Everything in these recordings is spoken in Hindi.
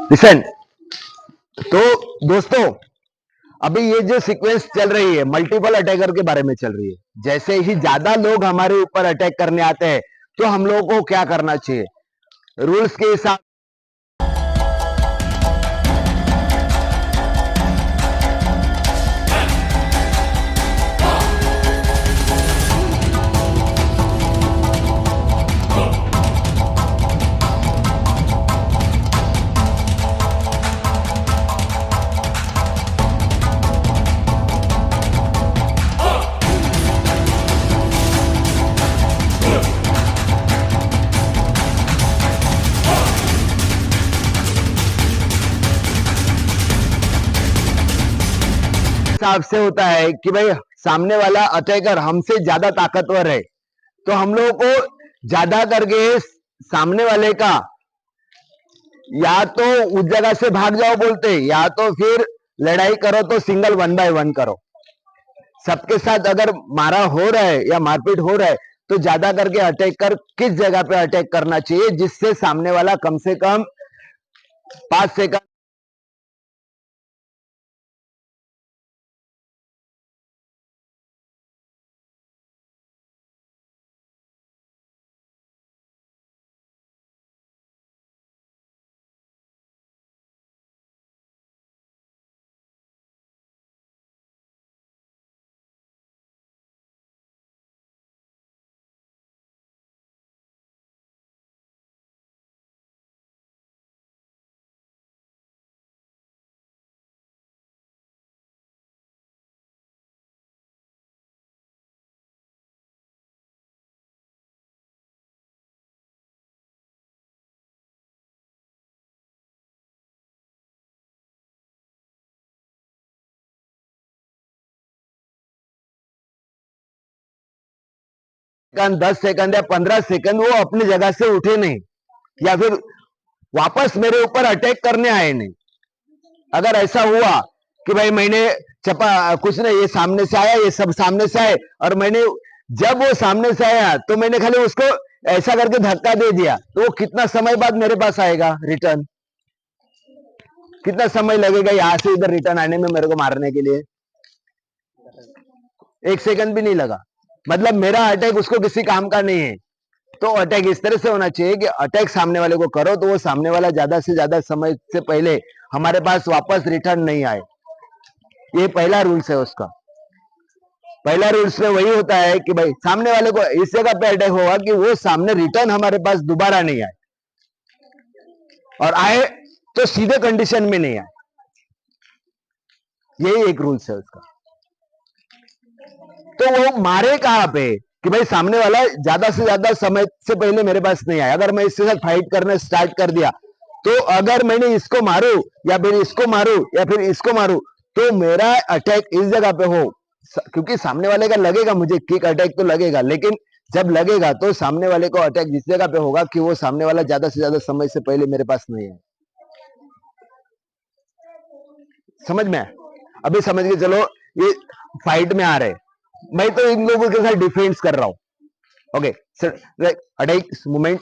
लिसन। तो दोस्तों, अभी ये जो सीक्वेंस चल रही है मल्टीपल अटैकर के बारे में चल रही है। जैसे ही ज्यादा लोग हमारे ऊपर अटैक करने आते हैं तो हम लोगों को क्या करना चाहिए, रूल्स के हिसाब से होता है कि भाई सामने वाला अटैकर हमसे ज्यादा ताकतवर है, तो हम लोगों को ज्यादा करके सामने वाले का या तो उस जगह से भाग जाओ बोलते, या तो फिर लड़ाई करो तो सिंगल 1 बाय 1 करो। सबके साथ अगर मारा हो रहा है या मारपीट हो रहा है तो ज्यादा करके अटैकर किस जगह पे अटैक करना चाहिए जिससे सामने वाला कम से कम 5 सेकंड सेकंड 10 सेकंड या 15 सेकंड वो अपनी जगह से उठे नहीं या फिर वापस मेरे ऊपर अटैक करने आए नहीं। अगर ऐसा हुआ कि भाई मैंने चपा कुछ नहीं, ये सामने से आया, ये सब सामने से आए, और मैंने जब वो सामने से आया तो मैंने खाली उसको ऐसा करके धक्का दे दिया, तो वो कितना समय बाद मेरे पास आएगा रिटर्न? कितना समय लगेगा यहां से इधर रिटर्न आने में मेरे को मारने के लिए? 1 सेकंड भी नहीं लगा। मतलब मेरा अटैक उसको किसी काम का नहीं है। तो अटैक इस तरह से होना चाहिए कि अटैक सामने वाले को करो तो वो सामने वाला ज्यादा से ज्यादा समय से पहले हमारे पास वापस रिटर्न नहीं आए। ये पहला रूल्स है उसका। पहला रूल्स में वही होता है कि भाई सामने वाले को इस जगह पे अटैक होगा कि वो सामने रिटर्न हमारे पास दोबारा नहीं आए, और आए तो सीधे कंडीशन में नहीं आए। यही एक रूल्स है उसका। तो वो मारे कहां पे कि भाई सामने वाला ज्यादा से ज्यादा समय से पहले मेरे पास नहीं आया। अगर मैं इसके साथ फाइट करना स्टार्ट कर दिया तो अगर मैंने इसको मारू या फिर इसको मारू या फिर इसको मारू तो मेरा अटैक इस जगह पे हो, क्योंकि सामने वाले का लगेगा मुझे किक अटैक तो लगेगा, लेकिन जब लगेगा तो सामने वाले को अटैक जिस जगह पे होगा कि वो सामने वाला ज्यादा से ज्यादा समय से पहले मेरे पास नहीं है। समझ में? अभी समझ के चलो, ये फाइट में आ रहे, मैं तो इन लोगों के साथ डिफेंस कर रहा हूं। Okay sir, attack movement.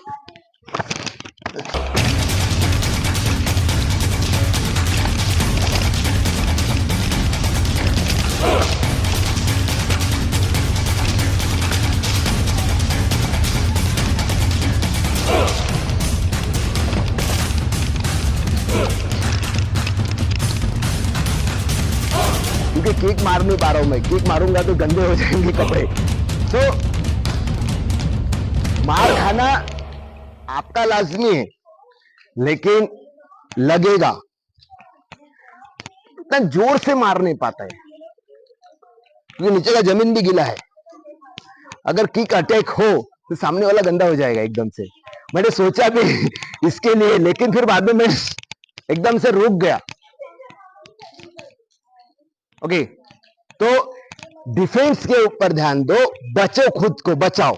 क्योंकि किक मार नहीं पा रहा हूं मैं, किक मारूंगा तो गंदे हो जाएंगे कपड़े। तो मार खाना आपका लाजमी है, लेकिन लगेगा। इतना जोर से मार नहीं पाता है क्योंकि नीचे का जमीन भी गीला है। अगर किक अटैक हो तो सामने वाला गंदा हो जाएगा एकदम से। मैंने सोचा भी इसके लिए, लेकिन फिर बाद में मैं एकदम से रुक गया। ओके, तो डिफेंस के ऊपर ध्यान दो, बचो, खुद को बचाओ।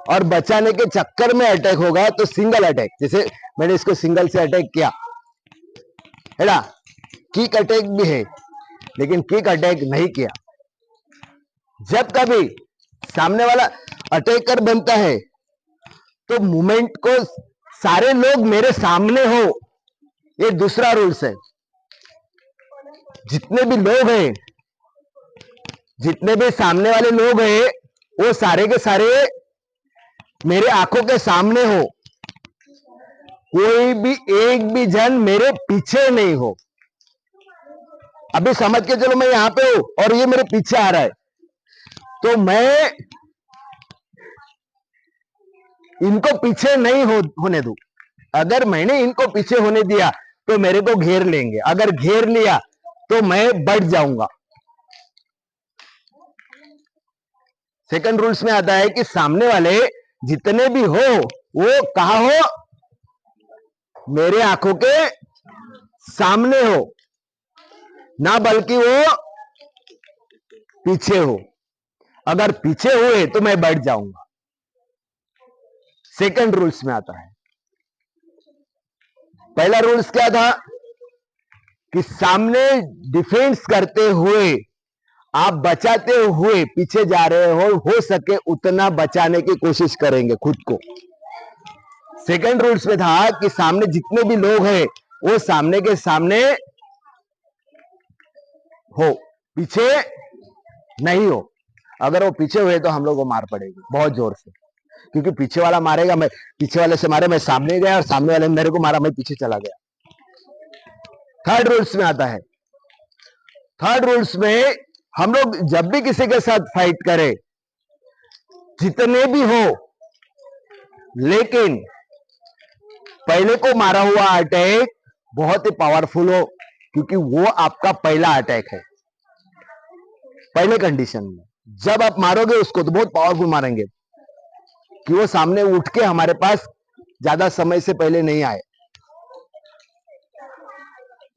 और बचाने के चक्कर में अटैक होगा तो सिंगल अटैक, जैसे मैंने इसको सिंगल से अटैक किया है ना, किक अटैक भी है, लेकिन किक अटैक नहीं किया। जब कभी सामने वाला अटैकर बनता है तो मूवमेंट को सारे लोग मेरे सामने हो ये दूसरा रूल्स है। जितने भी लोग हैं, जितने भी सामने वाले लोग हैं, वो सारे के सारे मेरे आंखों के सामने हो। कोई भी एक भी जन मेरे पीछे नहीं हो। अभी समझ के चलो मैं यहां पे हूं और ये मेरे पीछे आ रहा है, तो मैं इनको पीछे नहीं होने दूं। अगर मैंने इनको पीछे होने दिया तो मेरे को घेर लेंगे, अगर घेर लिया तो मैं बढ़ जाऊंगा। सेकंड रूल्स में आता है कि सामने वाले जितने भी हो वो कहा हो, मेरे आंखों के सामने हो, ना बल्कि वो पीछे हो। अगर पीछे हुए तो मैं बढ़ जाऊंगा। सेकंड रूल्स में आता है। पहला रूल्स क्या था कि सामने डिफेंस करते हुए आप बचाते हुए पीछे जा रहे हो सके उतना बचाने की कोशिश करेंगे खुद को। सेकंड रूल्स में था कि सामने जितने भी लोग हैं वो सामने के सामने हो, पीछे नहीं हो। अगर वो पीछे हुए तो हम लोग को मार पड़ेगी बहुत जोर से, क्योंकि पीछे वाला मारेगा, मैं पीछे वाले से मारे, मैं सामने गया और सामने वाले ने मेरे को मारा, मैं पीछे चला गया। थर्ड रूल्स में आता है। थर्ड रूल्स में हम लोग जब भी किसी के साथ फाइट करें, जितने भी हो, लेकिन पहले को मारा हुआ अटैक बहुत ही पावरफुल हो, क्योंकि वो आपका पहला अटैक है। पहले कंडीशन में जब आप मारोगे उसको तो बहुत पावरफुल मारेंगे कि वो सामने उठ के हमारे पास ज्यादा समय से पहले नहीं आए।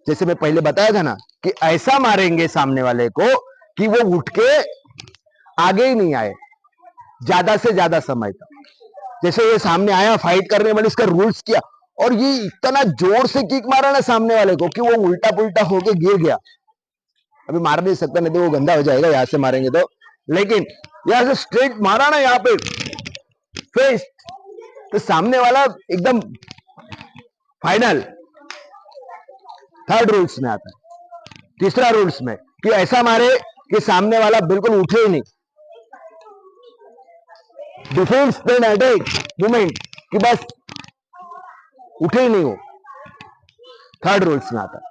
जैसे मैं पहले बताया था ना कि ऐसा मारेंगे सामने वाले को कि वो उठ के आगे ही नहीं आए ज्यादा से ज्यादा समय तक। जैसे ये सामने आया फाइट करने वाले, इसका रूल्स किया और ये इतना जोर से किक मारा ना सामने वाले को कि वो उल्टा पुल्टा होके गिर गया। अभी मार नहीं सकता, नहीं तो वो गंदा हो जाएगा यहां से मारेंगे तो, लेकिन यहां से स्ट्रेट मारा ना यहाँ पे फेस, तो सामने वाला एकदम फाइनल। थर्ड रूल्स में आता है। तीसरा रूल्स में कि ऐसा मारे कि सामने वाला बिल्कुल उठे ही नहीं। डिफेंस देन अटैक मूवमेंट कि बस उठे ही नहीं हो। थर्ड रूल्स में आता है।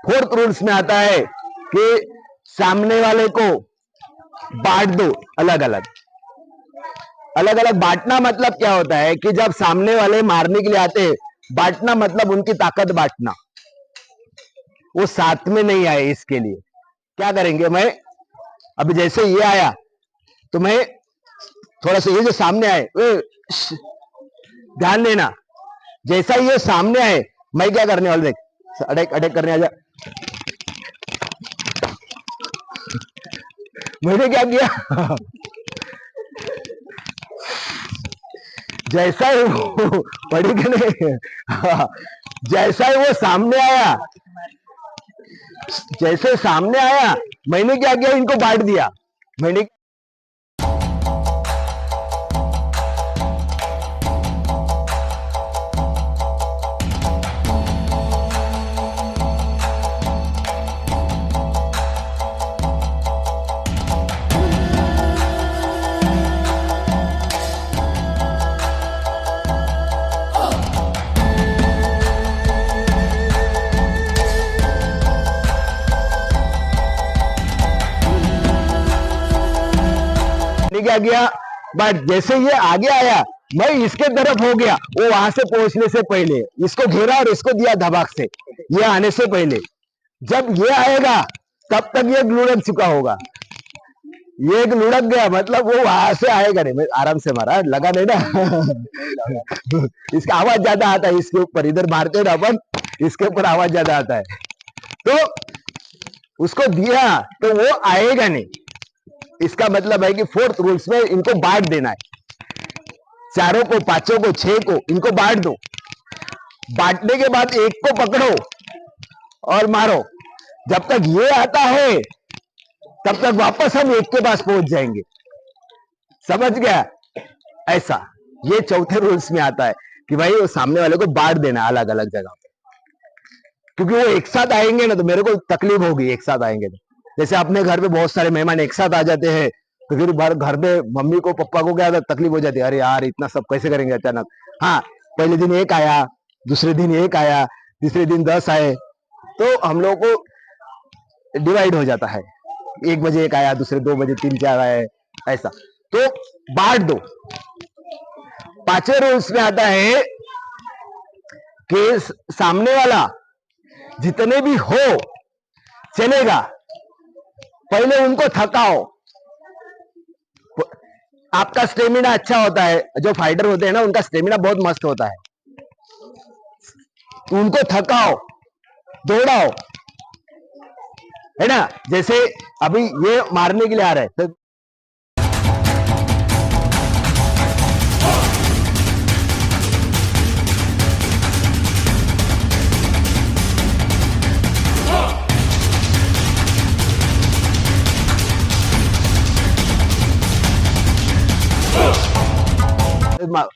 फोर्थ रूल्स में आता है कि सामने वाले को बांट दो अलग अलग। अलग अलग बांटना मतलब क्या होता है कि जब सामने वाले मारने के लिए आते हैं, बांटना मतलब उनकी ताकत बांटना। वो साथ में नहीं आए, इसके लिए क्या करेंगे, मैं अभी जैसे ये आया तो मैं थोड़ा सा, ये जो सामने आए ध्यान देना, जैसा ये सामने आए मैं क्या करने वाला, देख अटैक अटैक करने आ जा। मैंने क्या किया जैसा ही वो पड़ी कि नहीं, जैसा ही वो सामने आया, जैसे सामने आया मैंने क्या किया, इनको बांट दिया। मैंने क्या किया, बट जैसे ये आगे आया मैं इसके तरफ हो गया, वो वहां से पहुंचने से पहले इसको घेरा और इसको दिया धबाक से, ये आने से पहले। जब ये आएगा तब तक ये लुढ़क चुका होगा। ये एक लुढ़क गया मतलब वो वहां से आएगा नहीं। मैं आराम से मारा, लगा नहीं ना इसका आवाज ज्यादा आता है इसके ऊपर, इधर मारते ना अपन, इसके ऊपर आवाज ज्यादा आता है। तो उसको दिया तो वो आएगा नहीं। इसका मतलब है कि फोर्थ रूल्स में इनको बांट देना है। चारों को, पांचों को, छह को, इनको बांट दो। बांटने के बाद एक को पकड़ो और मारो। जब तक ये आता है तब तक वापस हम एक के पास पहुंच जाएंगे। समझ गया? ऐसा ये चौथे रूल्स में आता है कि भाई वो सामने वाले को बांट देना अलग अलग जगह पे। क्योंकि वो एक साथ आएंगे ना तो मेरे को तकलीफ होगी, एक साथ आएंगे तो। जैसे अपने घर पे बहुत सारे मेहमान एक साथ आ जाते हैं तो फिर घर पे मम्मी को पप्पा को क्या तकलीफ हो जाती है, अरे यार इतना सब कैसे करेंगे अचानक। हाँ, पहले दिन एक आया, दूसरे दिन एक आया, तीसरे दिन 10 आए, तो हम लोग को डिवाइड हो जाता है। 1 बजे एक आया, दूसरे 2 बजे 3-4 आए, ऐसा। तो बांट दो। 5वें रूल्स में आता है कि सामने वाला जितने भी हो चलेगा, पहले उनको थकाओ। आपका स्टेमिना अच्छा होता है, जो फाइटर होते हैं ना उनका स्टेमिना बहुत मस्त होता है, तो उनको थकाओ, दौड़ाओ, है ना। जैसे अभी ये मारने के लिए आ रहा है तो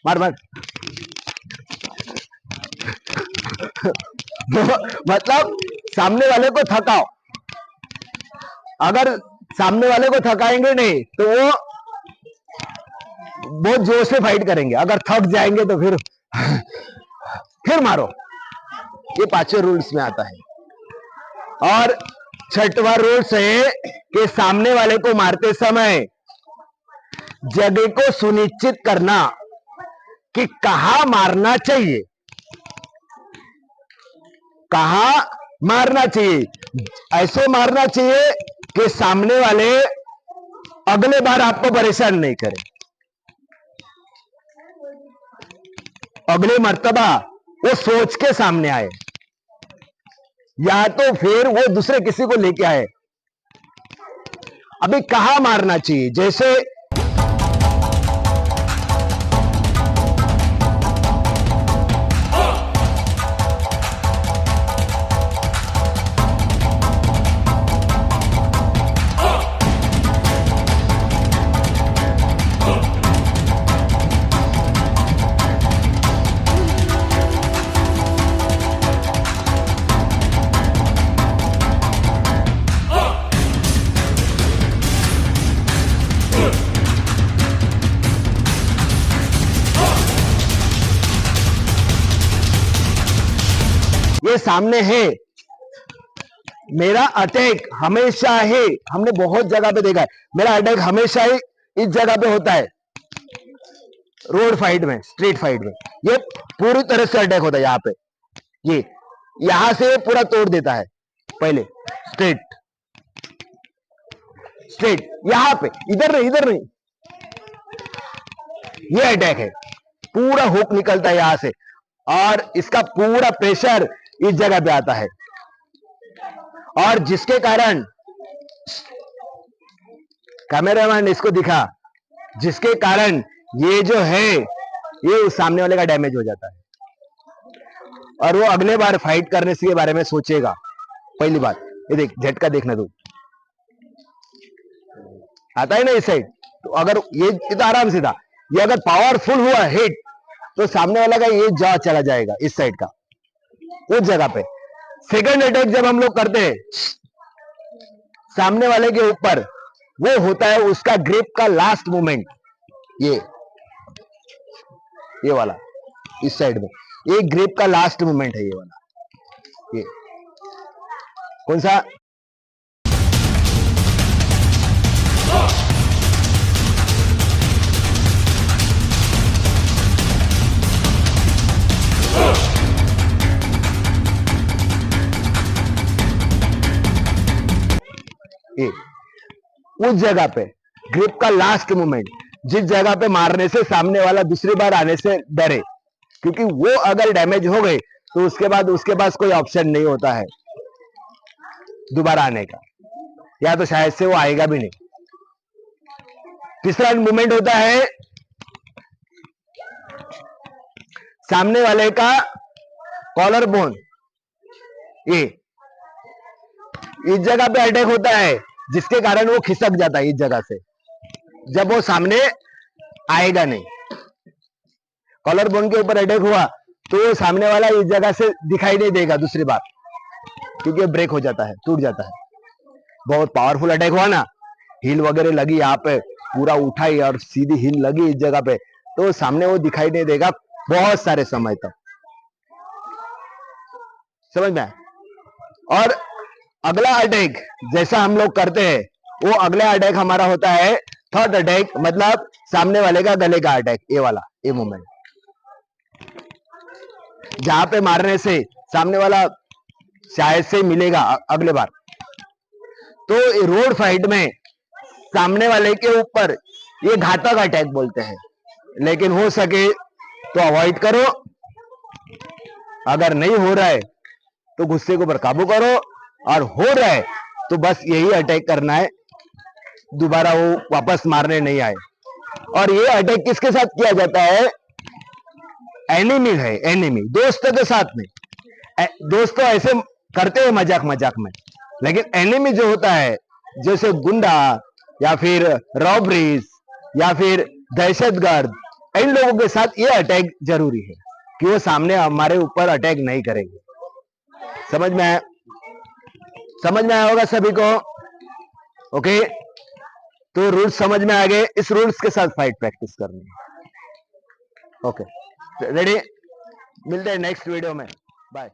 मार मार मतलब सामने वाले को थकाओ। अगर सामने वाले को थकाएंगे नहीं तो वो बहुत जोर से फाइट करेंगे, अगर थक जाएंगे तो फिर मारो। ये 5वें रूल्स में आता है। और 6वां रूल्स है कि सामने वाले को मारते समय जगह को सुनिश्चित करना कि कहां मारना चाहिए, कहां मारना चाहिए। ऐसे मारना चाहिए कि सामने वाले अगले बार आपको परेशान नहीं करे, अगले मर्तबा वो सोच के सामने आए, या तो फिर वो दूसरे किसी को लेके आए। अभी कहां मारना चाहिए, जैसे ये सामने है, मेरा अटैक हमेशा है, हमने बहुत जगह पे देखा है, मेरा अटैक हमेशा ही इस जगह पे होता है। रोड फाइट में, स्ट्रीट फाइट में ये पूरी तरह से अटैक होता है। यहाँ पे ये यहां से पूरा तोड़ देता है। पहले स्ट्रेट स्ट्रेट, यहां पे, इधर नहीं, इधर नहीं, ये अटैक है। पूरा हुक निकलता है यहां से और इसका पूरा प्रेशर इस जगह पे आता है, और जिसके कारण कैमरामैन इसको दिखा, जिसके कारण ये जो है ये उस सामने वाले का डैमेज हो जाता है और वो अगले बार फाइट करने से के बारे में सोचेगा। पहली बात ये देख, झटका देखना तू, आता है ना इस साइड, तो अगर ये तो आराम से था, ये अगर पावरफुल हुआ हिट तो सामने वाला का ये जॉ चला जाएगा इस साइड का, उस जगह पे। सेकंड अटैक जब हम लोग करते हैं सामने वाले के ऊपर, वो होता है उसका ग्रिप का लास्ट मोमेंट, ये वाला इस साइड में, ये ग्रिप का लास्ट मोमेंट है, ये वाला। ये कौन सा, ये उस जगह पे ग्रिप का लास्ट मोमेंट, जिस जगह पे मारने से सामने वाला दूसरी बार आने से डरे, क्योंकि वो अगर डैमेज हो गए तो उसके बाद उसके पास कोई ऑप्शन नहीं होता है दोबारा आने का, या तो शायद से वो आएगा भी नहीं। तीसरा मूवमेंट होता है सामने वाले का कॉलर बोन, ये इस जगह पे अटैक होता है जिसके कारण वो खिसक जाता है इस जगह से, जब वो सामने आएगा नहीं। कॉलर बोन के ऊपर अटैक हुआ तो वो सामने वाला इस जगह से दिखाई नहीं देगा दूसरी बार, क्योंकि ब्रेक हो जाता है, टूट जाता है। बहुत पावरफुल अटैक हुआ ना, हील वगैरह लगी यहाँ पे, पूरा उठाई और सीधी हील लगी इस जगह पे, तो सामने वो दिखाई नहीं देगा बहुत सारे समय तक। समझ में? और अगला अटैक जैसा हम लोग करते हैं, वो अगला अटैक हमारा होता है थर्ड अटैक, मतलब सामने वाले का गले का अटैक, ये वाला, ये मूवमेंट जहां पे मारने से सामने वाला शायद से मिलेगा अगले बार। तो रोड फाइट में सामने वाले के ऊपर ये घातक अटैक बोलते हैं, लेकिन हो सके तो अवॉइड करो। अगर नहीं हो रहा है तो गुस्से के ऊपर काबू करो, और हो रहा है तो बस यही अटैक करना है, दोबारा वो वापस मारने नहीं आए। और ये अटैक किसके साथ किया जाता है? एनिमी है, एनिमी, दोस्तों के साथ नहीं। दोस्त तो ऐसे करते हैं मजाक मजाक में, लेकिन एनिमी जो होता है, जैसे गुंडा या फिर रॉबरीज या फिर दहशतगर्द, इन लोगों के साथ ये अटैक जरूरी है कि वो सामने हमारे ऊपर अटैक नहीं करेंगे। समझ में आया? समझ में आया होगा सभी को? ओके, तो रूल्स समझ में आ गए। इस रूल्स के साथ फाइट प्रैक्टिस करनी है। Okay, ready? मिलते हैं नेक्स्ट वीडियो में। बाय।